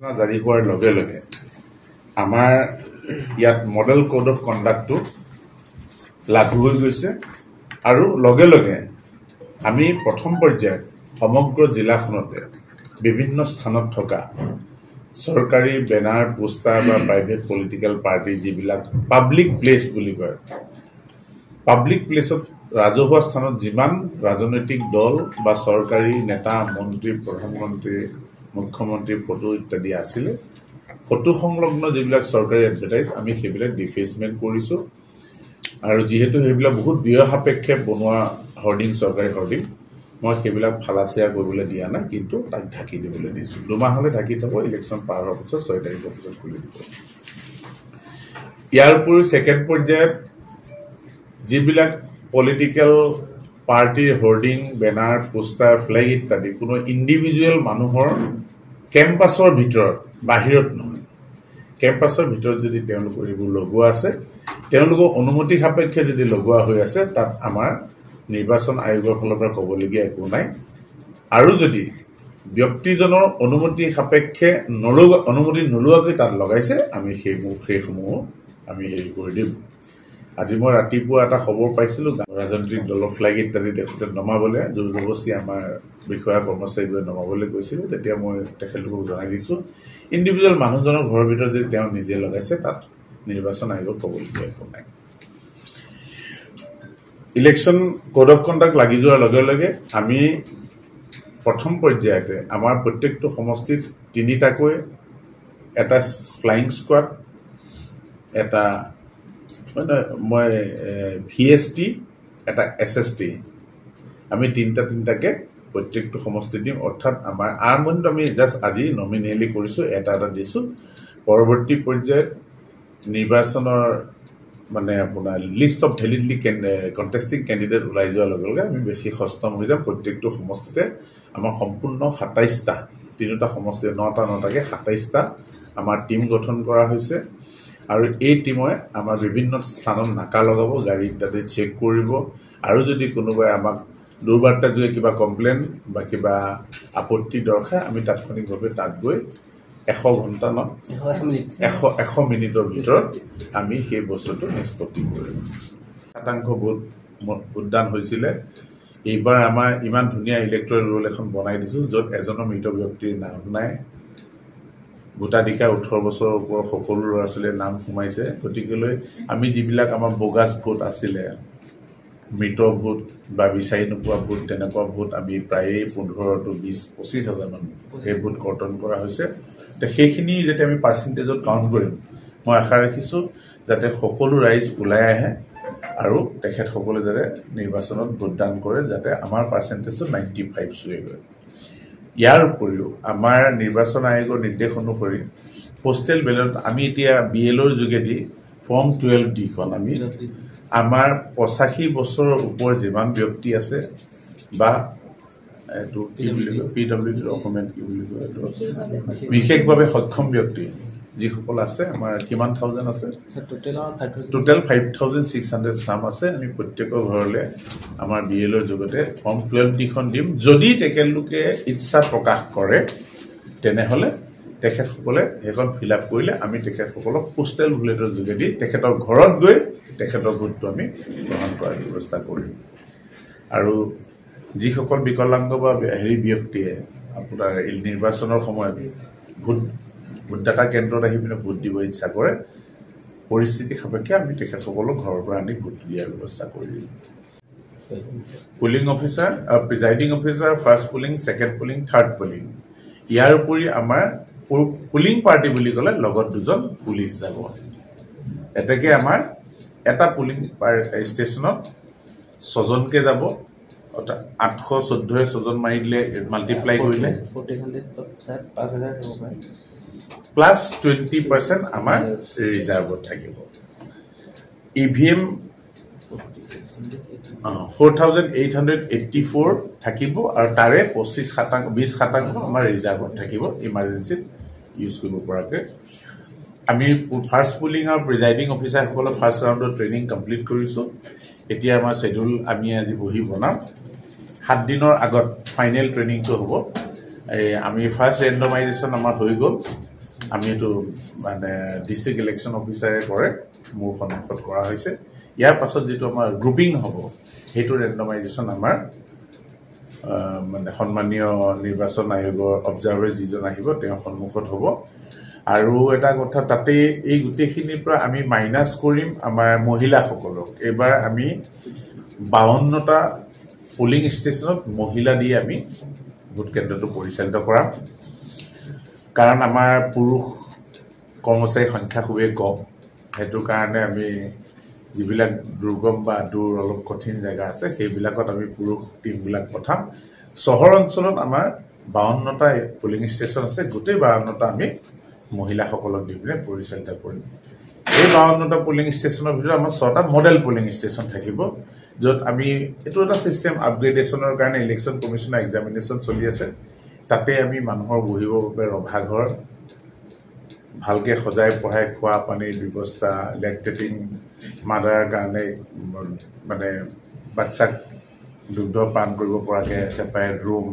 জাৰি হোৱাৰ লগে লগে আমাৰ ইয়াত মডেল কোড অফ কণ্ডাক্টটো লাগু হৈ গৈছে আৰু লগে লগে আমি প্ৰথম পৰ্যায়ত সমগ্ৰ জিলাখনতে বিভিন্ন স্থানত থকা চৰকাৰী বেনাৰ পোষ্টাৰ বা প্ৰাইভেট পলিটিকেল পাৰ্টি যিবিলাক পাব্লিক প্লেচ বুলি কয় পাব্লিক প্লেচত ৰাজহুৱা স্থানত যিমান ৰাজনৈতিক দল বা চৰকাৰী নেতা মন্ত্ৰী প্ৰধানমন্ত্ৰী মুখ্যমন্ত্ৰী ফটো ইত্যাদি আছিলে ফটো সংলগ্ন যিবিলাক চৰকাৰী এডভাৰটাইজ আমি সেইবিলাক ডিফেচমেণ্ট কৰিছোঁ আৰু যিহেতু সেইবিলাক বহুত ব্যয় সাপেক্ষে বনোৱা হৰ্ডিং চৰকাৰী হৰ্ডিং মই সেইবিলাক ফালাচিয়া কৰিবলৈ দিয়া নাই কিন্তু তাক ঢাকি দিবলৈ দিছোঁ 2 মাহলৈ ঢাকি থ'ব ইলেকশ্যন পাৰ হোৱাৰ পিছত 6 তাৰিখৰ পিছত খুলি দিব ইয়াৰ উপৰি ছেকেণ্ড পৰ্যায়ত যিবিলাক পলিটিকেল পাৰ্টিৰ হৰ্ডিং বেনাৰ পোষ্টাৰ ফ্লেগ ইত্যাদি কোনো ইণ্ডিভিজুৱেল মানুহৰ কেম্পাছৰ ভিতৰত বাহিৰত নহয় কেম্পাছৰ ভিতৰত যদি তেওঁলোকৰ এইবোৰ লগোৱা আছে তেওঁলোকৰ অনুমতি সাপেক্ষে যদি লগোৱা হৈ আছে তাত আমাৰ নিৰ্বাচন আয়োগৰ ফালৰ পৰা ক'বলগীয়া একো নাই আৰু যদি ব্যক্তিজনৰ অনুমতি সাপেক্ষে অনুমতি নোলোৱাকৈ তাত লগাইছে আমি সেইসমূহ আমি হেৰি কৰি দিম আজি মই ৰাতিপুৱা এটা খবৰ পাইছিলোঁ ৰাজনৈতিক দলৰ ফ্লেগ ইত্যাদি দেখোঁতে নমাবলৈ জোৰজবস্তি আমাৰ বিষয়া কৰ্মচাৰী গৈ নমাবলৈ কৈছিলোঁ তেতিয়া মই তেখেতলোকক জনাই দিছোঁ ইণ্ডিভিজুৱেল মানুহজনৰ ঘৰৰ ভিতৰত যদি তেওঁ নিজে লগাইছে তাত নিৰ্বাচন আয়োগক ক'বলগীয়া একো নাই ইলেকশ্যন কোড অফ কণ্ডাক্ট লাগি যোৱাৰ লগে লগে আমি প্ৰথম পৰ্যায়তে আমাৰ প্ৰত্যেকটো সমষ্টিত 3টাকৈ এটা ফ্লাইং স্কোৱাড এটা মই VST এটা SST আমি তিনিটাকে প্ৰত্যেকটো সমষ্টি দিম অৰ্থাৎ আমাৰ আৰম্ভণিত আমি জাষ্ট আজি নমিনেলি কৰিছোঁ এটা দিছোঁ পৰৱৰ্তী পৰ্যায়ত নিৰ্বাচনৰ মানে আপোনাৰ লিষ্ট অফ ভেলিডলি কণ্টেষ্টিং কেণ্ডিডেট ওলাই যোৱাৰ লগে লগে আমি বেছি সষ্টম হৈ যাম প্ৰত্যেকটো সমষ্টিতে আমাৰ সম্পূৰ্ণ 27টা তিনিটা সমষ্টি 9টাকৈ 27টা আমাৰ টীম গঠন কৰা হৈছে আৰু এই টিমে আমাৰ বিভিন্ন স্থানত নাকা লগাব গাড়ী ইত্যাদি চেক কৰিব আৰু যদি কোনোবাই আমাক দুৰ্বাৰ্তা যোগে কিবা কমপ্লেইন বা কিবা আপত্তি দৰ্শাই আমি তাৎক্ষণিকভাৱে তাত গৈ 100 ঘণ্টা 100 মিনিটৰ ভিতৰত আমি সেই বস্তুটো নিষ্পত্তি কৰিম শতাংশ ভোটদান হৈছিলে এইবাৰ আমাৰ ইমান ধুনীয়া ইলেক্ট্ৰল ৰোল এখন বনাই দিছোঁ য'ত এজনৰ মৃত ব্যক্তিৰ নাম নাই ভোটাধিকাৰ 18 বছৰৰ ওপৰৰ সকলো ল'ৰা ছোৱালীৰ নাম সোমাইছে গতিকেলৈ আমি যিবিলাক আমাৰ বোগাছ ভোট আছিলে মৃত ভোট বা বিচাৰি নোপোৱা ভোট তেনেকুৱা ভোট আমি প্ৰায় 15 to 20-25 হাজাৰমান সেই ভোট কৰ্তন কৰা হৈছে সেইখিনি যেতিয়া আমি পাৰ্চেণ্টেজত কাউণ্ট কৰিম মই আশা ৰাখিছোঁ যাতে সকলো ৰাইজ ওলাই আহে আৰু তেখেতসকলে যাতে নিৰ্বাচনত ভোটদান কৰে যাতে আমাৰ পাৰ্চেণ্টেজটো 95 চুৱেগৈ ইয়াৰ উপৰিও আমাৰ নিৰ্বাচন আয়োগৰ নিৰ্দেশ অনুসৰি পোষ্টেল বেলট আমি এতিয়া BLOৰ যোগেদি ফৰ্ম 12D খন আমি আমাৰ 85 বছৰৰ ওপৰ যিমান ব্যক্তি আছে বা এইটো কি বুলি কয় PWD অসমীয়াত কি বুলি কয় বিশেষভাৱে সক্ষম ব্যক্তি যিসকল আছে আমাৰ কিমান থাউজেণ্ড আছে টোটেল 5600 চাম আছে আমি প্ৰত্যেকৰ ঘৰলৈ আমাৰ BLOৰ যোগতে ফৰ্ম 12D খন দিম যদি তেখেতলোকে ইচ্ছা প্ৰকাশ কৰে তেনেহ'লে তেখেতসকলে সেইখন ফিল আপ কৰিলে আমি তেখেতসকলক পোষ্টেল বেলটৰ যোগেদি তেখেতৰ ঘৰত গৈ তেখেতৰ ভোটটো আমি গ্ৰহণ কৰাৰ ব্যৱস্থা কৰিম আৰু যিসকল বিকলাংগ বা ব্যক্তিয়ে আপোনাৰ নিৰ্বাচনৰ সময়ত ভোটদাতা কেন্দ্ৰত আহি পিনে ভোট দিব ইচ্ছা কৰে পৰিস্থিতি সাপেক্ষে আমি তেখেতসকলক ঘৰৰ পৰা আনি ভোট দিয়াৰ ব্যৱস্থা কৰি দিম polling officer presiding officer first polling second polling third polling ইয়াৰ উপৰি আমাৰ পুলিং পাৰ্টি বুলি ক'লে লগত 2জন পুলিচ যাব এতেকে আমাৰ এটা পুলিং ষ্টেচনত 6জনকে যাব অৰ্থাৎ 814 6জন মাৰি দিলে মাল্টিপ্লাই কৰিলে 5000 হ'ব পাৰে প্লাছ 20% আমাৰ ৰিজাৰ্ভত থাকিব EVM 4884 থাকিব আৰু তাৰে 20% আমাৰ ৰিজাৰ্ভত থাকিব ইমাৰ্জেঞ্চিত ইউজ কৰিব পৰাকৈ আমি ফাৰ্ষ্ট পুলিং আৰু প্ৰিজাইডিং অফিচাৰসকলৰ ফাৰ্ষ্ট ৰাউণ্ডৰ ট্ৰেইনিং কমপ্লিট কৰিছোঁ এতিয়া আমাৰ শেডিউল আমি আজি বহি বনাম 7 দিনৰ আগত ফাইনেল ট্ৰেইনিংটো হ'ব আমি ফাৰ্ষ্ট ৰেণ্ডমাইজেশ্যন আমাৰ হৈ গ'ল আমি এইটো মানে ডিস্ট্ৰিক্ট ইলেকশ্যন অফিচাৰে কৰে মোৰ সন্মুখত কৰা হৈছে ইয়াৰ পাছত যেটো আমাৰ গ্ৰুপিং হ'ব হেতু ৰেন্ডমাইজেশ্যন আমাৰ মানে সন্মানীয় নিৰ্বাচন আয়োগৰ অবজাৰ্ভাৰ যিজন আহিব তেওঁ সন্মুখত হ'ব আৰু এটা কথা তাতে এই গুটেখিনিৰ পৰা আমি মাইনাস কৰিম আমাৰ মহিলাসকলক এবাৰ আমি 52টা পোলিং ষ্টেচনত মহিলা দি আমি ভোট কেন্দ্ৰটো পৰিচালিত কৰাম কাৰণ আমাৰ পুৰুষ কৰ্মচাৰী সংখ্যা খুবেই কম হেতু কাৰণে আমি যিবিলাক দুৰ্গম বা দূৰ অলপ কঠিন জায়গা আছে সেইবিলাকত আমি পুৰুষ টিমবিলাক পঠাম চহৰ অঞ্চলত আমাৰ 52টা পোলিং ষ্টেচন আছে গোটেই 52টা আমি মহিলাসকলক দি পিনে পৰিচালিত কৰিম এই 52টা পোলিং ষ্টেচনৰ ভিতৰত আমাৰ 6টা মডেল পোলিং ষ্টেচন থাকিব য'ত আমি এটো এটা সিস্টেম আপগ্ৰেডেশনৰ কাৰণে ইলেকশ্যন কমিছনৰ এক্সামিনেশ্যন চলি আছে তাতে আমি মানুহৰ বহিবৰ বাবে ৰভাঘৰ ভালকে সজাই পঢ়াই খোৱা পানীৰ ব্যৱস্থা লেক্টেটিং মাদাৰ কাৰণে মানে বাচ্চাক দুগ্ধ পান কৰিব পৰাকে সেপাৰেট ৰুম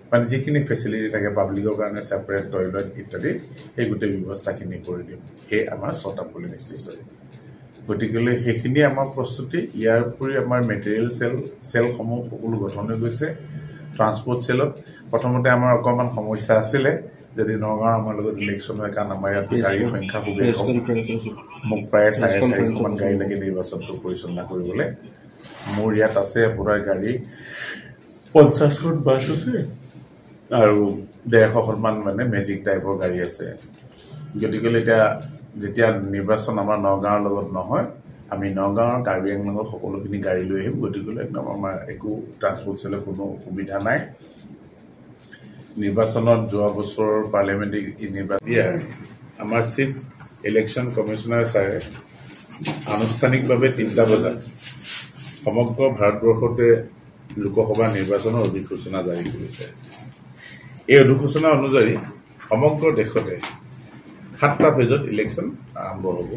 মানে যিখিনি ফেচিলিটি থাকে পাব্লিকৰ কাৰণে সেপাৰেট টয়লেট ইত্যাদি এই গোটেই ব্যৱস্থাখিনি কৰি দিম এই আমাৰ 6টা পোলিং ষ্টেচন গতিকেলৈ সেইখিনি আমাৰ প্ৰস্তুতি ইয়াৰ উপৰি আমাৰ মেটেৰিয়েল সেলসমূহ সকলো গঠন হৈ গৈছে ট্ৰান্সপোৰ্ট সেলত প্ৰথমতে আমাৰ অকমান সমস্যা আছিল যদি নগাঁও আমাৰ লগত ইলেকশ্যন হয় কাৰণ আমাৰ ইয়াত গাড়ীৰ সংখ্যা খুবেই কম মোক প্ৰায় 4.5 মান গাড়ী লাগে নিৰ্বাচনটো পৰিচালনা কৰিবলৈ মোৰ ইয়াত আছে আপোনাৰ গাড়ী 50 খন বাছ আছে আৰু 150 মান মানে মেজিক টাইপৰ গাড়ী আছে গতিকেলৈ এটা যেতিয়া নিৰ্বাচন আমাৰ নগাঁৱৰ লগত নহয় আমি নগাঁৱৰ কাৰ্বি আংলঙৰ সকলোখিনি গাড়ী লৈ আহিম গতিকেলৈ একদম আমাৰ একো ট্ৰান্সপোৰ্ট সেলৰ কোনো সুবিধা নাই নিৰ্বাচনত যোৱা বছৰ পাৰ্লিয়ামেণ্টাৰী নিৰ্বাচন আমাৰ চিফ ইলেকশ্যন কমিছনাৰ ছাৰে আনুষ্ঠানিকভাৱে 3টা বজাত সমগ্ৰ ভাৰতবৰ্ষতে লোকসভা নিৰ্বাচনৰ অধিসূচনা জাৰি কৰিছে এই অধিসূচনা অনুযায়ী সমগ্ৰ দেশতে 7টা ফেজত ইলেকশ্যন আৰম্ভ হ'ব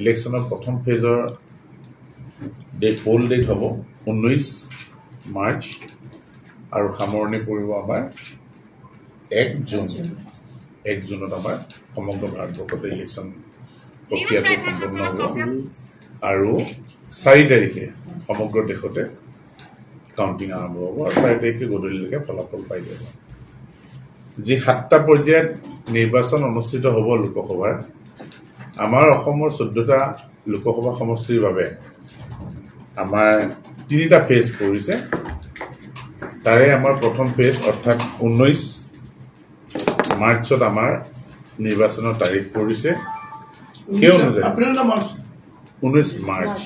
ইলেকশ্যনৰ প্ৰথম ফেজৰ পোল ডেট হ'ব 19 মাৰ্চ আৰু সামৰণি পৰিব আমাৰ 1 জুনত আমাৰ সমগ্ৰ ভাৰতবৰ্ষতে ইলেকশ্যন প্ৰক্ৰিয়াটো সম্পন্ন হ'ব আৰু 4 তাৰিখে সমগ্ৰ দেশতে কাউন্টিং আৰম্ভ হ'ব আৰু 4 তাৰিখে গধূলিলৈকে ফলাফল পাই যাব যি 7টা পৰ্যায়ত নিৰ্বাচন অনুষ্ঠিত হ'ব লোকসভাৰ আমাৰ অসমৰ 14টা লোকসভা সমষ্টিৰ বাবে আমাৰ 3টা ফেজ পৰিছে তাৰে আমাৰ প্ৰথম ফেজ অৰ্থাৎ 19 মাৰ্চত আমাৰ নিৰ্বাচনৰ তাৰিখ পৰিছে সেই অনুযায়ী এপ্ৰিল না মাৰ্চ 19 মাৰ্চ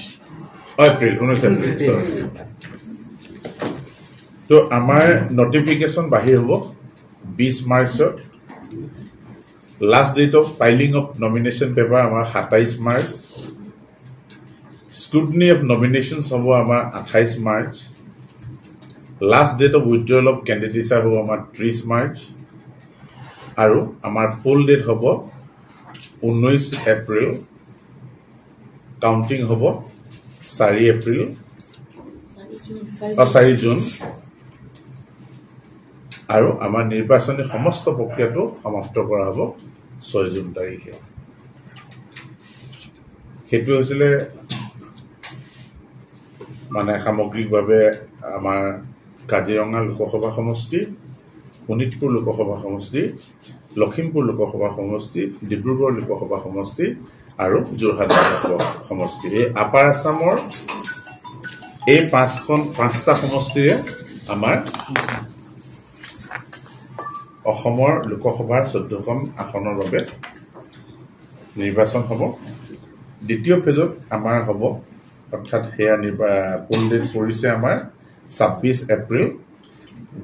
এপ্ৰিল 19 এপ্ৰিল তো আমাৰ নটিফিকেশন বাহিৰ হ'ব 20 মাৰ্চত last date of filing of nomination paper আমাৰ 27 মাৰ্চ স্ক্ৰুটনি অফ নমিনেশনস হ'ব আমাৰ 28 March last date of withdrawal of ক্যান্ডিডেটছাৰ হ'ব আমাৰ 30 মাৰ্চ আৰু আমাৰ পোল ডেট হ'ব 19 এপ্ৰিল কাউন্টিং হ'ব 4 এপ্ৰিল 4 জুন আৰু আমাৰ নিৰ্বাচনী সমস্ত প্ৰক্ৰিয়াটো সমাপ্ত কৰা হ'ব 6 জুন তাৰিখে হেতু হৈছিল মানে সামগ্ৰিকভাৱে আমাৰ কাজিৰঙা লোকসভা সমষ্টি শোণিতপুৰ লোকসভা সমষ্টি লখিমপুৰ লোকসভা সমষ্টি ডিব্ৰুগড় লোকসভা সমষ্টি আৰু যোৰহাট লোকসভা সমষ্টি এই আপাৰ আসামৰ এই 5টা সমষ্টিৰে আমাৰ অসমৰ লোকসভাৰ 14খন আসনৰ বাবে নিৰ্বাচন হ'ব দ্বিতীয় ফেজত আমাৰ হ'ব অৰ্থাৎ হেয়া পোল ডেট পৰিছে আমাৰ 26 এপ্ৰিল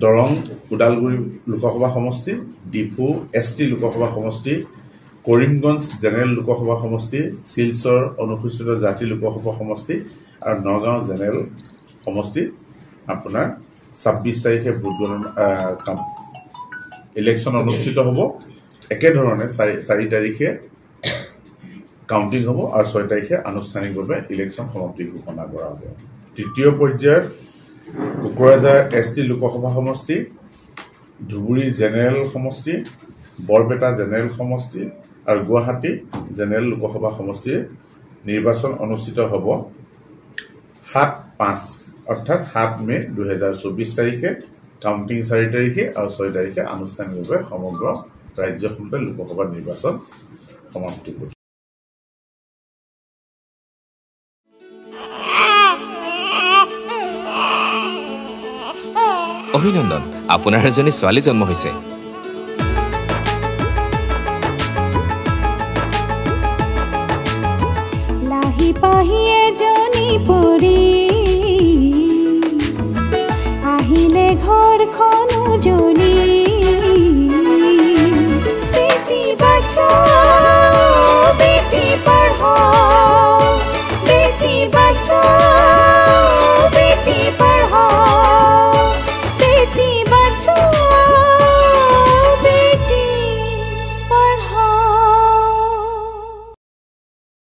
দৰং উদালগুৰি লোকসভা সমষ্টি ডিফু এছটি লোকসভা সমষ্টি কৰিমগঞ্জ জেনেৰেল লোকসভা সমষ্টি শিলচৰ অনুসূচিত জাতি লোকসভা সমষ্টি আৰু নগাঁও জেনেৰেল সমষ্টি আপোনাৰ 26 তাৰিখে ভোট গণনা ইলেকশ্যন অনুষ্ঠিত হ'ব একে ধৰণে 4 তাৰিখে কাউন্টিং হ'ব আৰু 6 তাৰিখে আনুষ্ঠানিকভাৱে ইলেকশ্যন সমাপ্তি ঘোষণা কৰা হ'ব তৃতীয় পৰ্যায়ত কোকৰাঝাৰ এছটি লোকসভা সমষ্টি ধুবুৰী জেনেৰেল সমষ্টি বৰপেটা জেনেৰেল সমষ্টি আৰু গুৱাহাটী জেনেৰেল লোকসভা সমষ্টিৰ নিৰ্বাচন অনুষ্ঠিত হ'ব 7-5 অৰ্থাৎ 7 মে 2024 তাৰিখে কাউণ্টিং 4 তাৰিখে আৰু 6 তাৰিখে আনুষ্ঠানিকভাৱে সমগ্ৰ ৰাজ্যখনতে লোকসভা নিৰ্বাচন সমাপ্তি হ'ব। অভিনন্দন, আপোনাৰ এজনী ছোৱালী জন্ম হৈছে।